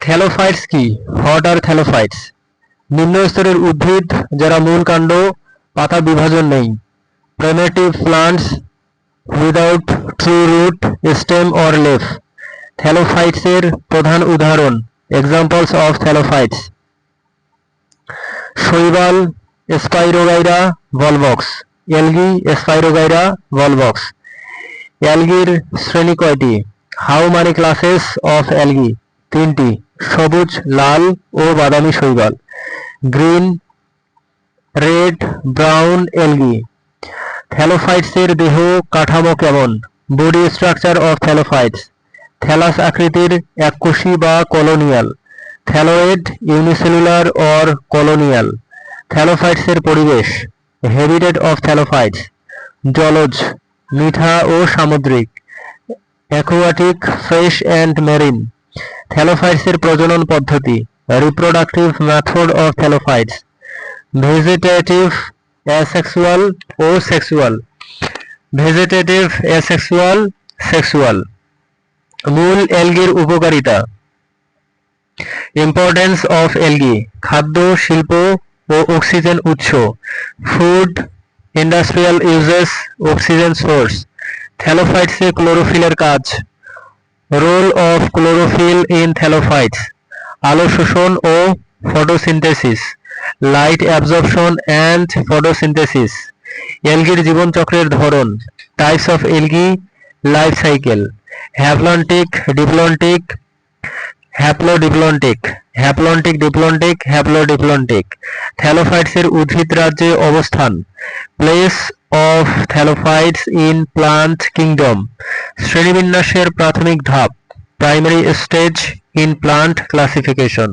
থ্যালোফাইটস কি? What are thallophytes? নিম্ন স্তরের উদ্ভিদ যারা মূল কাণ্ড পাতা বিভাজন নেই। Primitive plants without true root stem or leaf. থ্যালোফাইটসের প্রধান উদাহরণ এক্সাম্পলস অফ থ্যালোফাইটস: শৈবাল spirogyra volvox, algae spirogyra volvox. অ্যালগির শ্রেণী কয়টি? How many classes of algae? তিনটি: সবুজ, লাল ও বাদামি শৈবাল। Green, red, brown algae. থ্যালোফাইটসের দেহ কাঠামো কেমন? Body structure of thallophytes: thallus আকৃতির, এককোষী বা colonial. Thalloid, unicellular or colonial. থ্যালোফাইটসের পরিবেশ: হ্যাবিটেট অফ থ্যালোফাইটস: জলজ, মিঠা ও সামুদ্রিক। Aquatic, fresh and marine. থ্যালোফাইটসের প্রজনন পদ্ধতি: reproductive method of thallophytes: vegetative, asexual ও সেক্সুয়াল। Vegetative, asexual, sexual. মূল অ্যালগির উপকারিতা: ইম্পর্টেন্স অফ অ্যালগি: খাদ্য, শিল্প ও অক্সিজেন উৎস। Food, industrial uses, oxygen source. থ্যালোফাইটসে ক্লোরোফিলের কাজ। Role of chlorophyll in thallophytes: আলো শোষণ ও photosynthesis. Light absorption and photosynthesis. অ্যালগির জীবনচক্রের ধরন: types of algae, life cycle. Haplontic, diplontic, haplodiplontic. Haplontic, diplontic, haplodiplontic. থ্যালোফাইটসের উদ্ভিদ রাজ্যে অবস্থান। Place of thallophytes in plant kingdom. শ্রেণীবিন্যাসের প্রাথমিক ধাপ। Primary stage in plant classification.